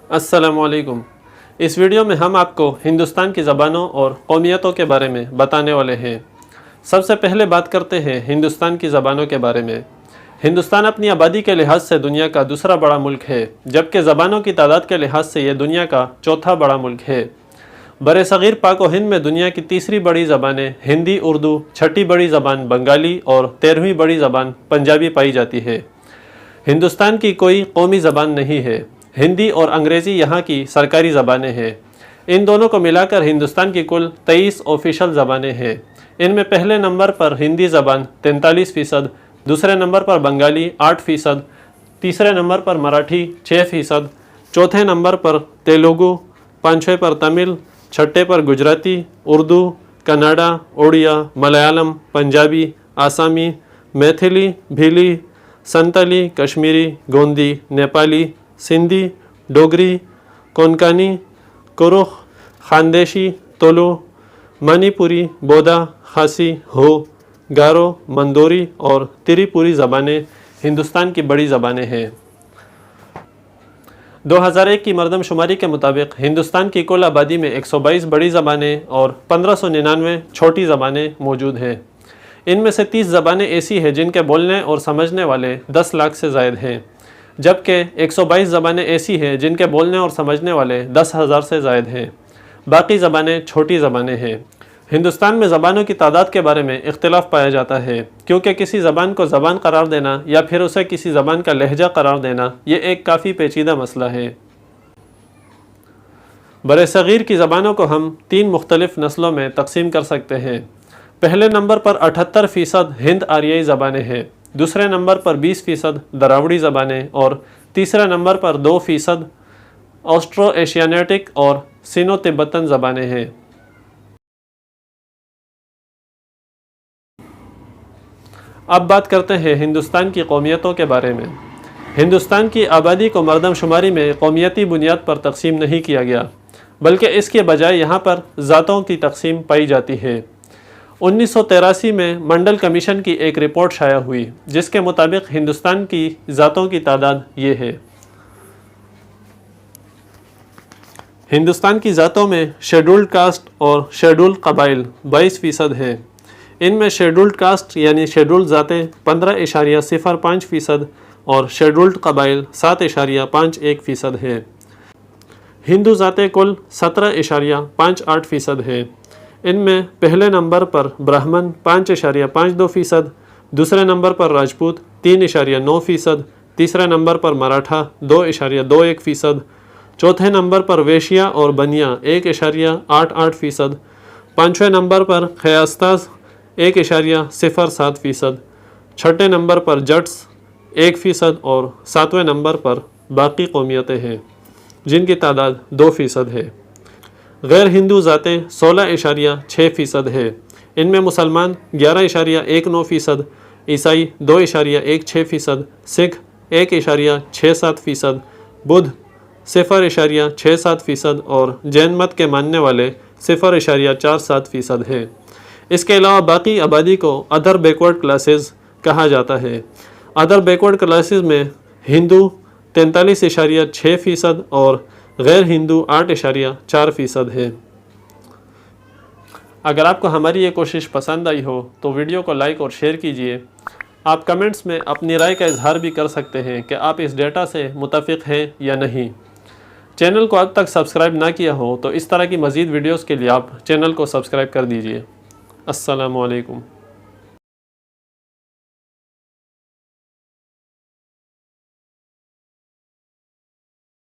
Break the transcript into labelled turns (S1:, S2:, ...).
S1: अस्सलामु अलैकुम। इस वीडियो में हम आपको हिंदुस्तान की ज़बानों और कौमियतों के बारे में बताने वाले हैं। सबसे पहले बात करते हैं हिंदुस्तान की ज़बानों के बारे में। हिंदुस्तान अपनी आबादी के लिहाज से दुनिया का दूसरा बड़ा मुल्क है, जबकि ज़बानों की तादाद के लिहाज से यह दुनिया का चौथा बड़ा मुल्क है। बरसग़ीर पाक व हिंद में दुनिया की तीसरी बड़ी ज़बानें हिंदी, उर्दू, छठी बड़ी ज़बान बंगाली और 13वीं बड़ी ज़बान पंजाबी पाई जाती है। हिंदुस्तान की कोई कौमी ज़बान नहीं है। हिंदी और अंग्रेज़ी यहाँ की सरकारी ज़बानें हैं। इन दोनों को मिलाकर हिंदुस्तान की कुल 23 ऑफिशियल ज़बानें हैं। इनमें पहले नंबर पर हिंदी ज़बान 43%, दूसरे नंबर पर बंगाली 8%, तीसरे नंबर पर मराठी 6%, चौथे नंबर पर तेलुगु, पाँचवें पर तमिल, छठे पर गुजराती, उर्दू, कन्नड़ा, उड़िया, मलयालम, पंजाबी, आसामी, मैथिली, भीली, संतली, कश्मीरी, गोंदी, नेपाली, सिंधी, डोगरी, कोंकणी, कुरुख, खानदेशी, तुलु, मणिपुरी, बोधा, खासी, हो, गारो, मंदोरी और त्रिपुरी ज़बानें हिंदुस्तान की बड़ी ज़बानें हैं। 2001 की मरदमशुमारी के मुताबिक हिंदुस्तान की कुल आबादी में 122 बड़ी ज़बानें और 1599 छोटी ज़बानें मौजूद हैं। इनमें से 30 ज़बानें ऐसी हैं जिनके बोलने और समझने वाले 10 लाख से ज़ायद हैं, जबकि 122 ज़बानें ऐसी हैं जिनके बोलने और समझने वाले 10,000 से ज़ायद हैं। बाकी ज़बानें छोटी ज़बानें हैं। हिंदुस्तान में ज़बानों की तादाद के बारे में इख्तिलाफ पाया जाता है, क्योंकि किसी ज़बान को ज़बान करार देना या फिर उसे किसी ज़बान का लहजा करार देना ये एक काफ़ी पेचीदा मसला है। बरसग़ीर की ज़बानों को हम 3 मुख्तलिफ़ नस्लों में तकसीम कर सकते हैं। पहले नंबर पर 78% हिंद आरियाई ज़बानें हैं, दूसरे नंबर पर 20% दरावड़ी ज़बानें और तीसरे नंबर पर 2% ऑस्ट्रो एशियानेटिक और सिनो तिब्बतन ज़बानें हैं। अब बात करते हैं हिंदुस्तान की कौमियतों के बारे में। हिंदुस्तान की आबादी को मरदमशुमारी में कौमियती बुनियाद पर तकसीम नहीं किया गया, बल्कि इसके बजाय यहाँ पर ज़ातों की तकसीम पाई जाती है। 1983 में मंडल कमीशन की एक रिपोर्ट शाया हुई, जिसके मुताबिक हिंदुस्तान की ज़ातों की तादाद ये है। हिंदुस्तान की ज़ातों में शेड्यूल्ड कास्ट और शेड्यूल्ड कबाइल 22% हैं। इनमें शेड्यूल्ड कास्ट यानी शेड्यूल्ड ज़ातें 15.05% और शेड्यूल्ड कबाइल 7.51% हैं। हिंदू ज़ातें कुल 17.58% हैं। इनमें पहले नंबर पर ब्राह्मण 5.52%, दूसरे नंबर पर राजपूत 3.9%, तीसरे नंबर पर मराठा 2.21%, चौथे नंबर पर वेश्या और बनिया 1.88%, पाँचवें नंबर पर ख़यास्ताज़ 1.07%, छठे नंबर पर जट्स 1% और सातवें नंबर पर बाकी कौमियतें हैं, जिनकी तादाद 2% है। गैर हिंदू ज़ातें 16.6% है। इनमें मुसलमान 11.19%, ईसाई 2.16%, सिख 1.67%, बुद्ध 0.67% और जैन मत के मानने वाले 0.47% हैं। इसके अलावा बाकी आबादी को अदर बैकवर्ड क्लासेस कहा जाता है। अदर बैकवर्ड क्लासेस में हिंदू 43.6% और गैर हिंदू 8.4% है। अगर आपको हमारी ये कोशिश पसंद आई हो तो वीडियो को लाइक और शेयर कीजिए। आप कमेंट्स में अपनी राय का इजहार भी कर सकते हैं कि आप इस डेटा से मुतफ़िक़ हैं या नहीं। चैनल को अब तक सब्सक्राइब ना किया हो तो इस तरह की मज़ीद वीडियोज़ के लिए आप चैनल को सब्सक्राइब कर दीजिए। अस्सलामु अलैकुम।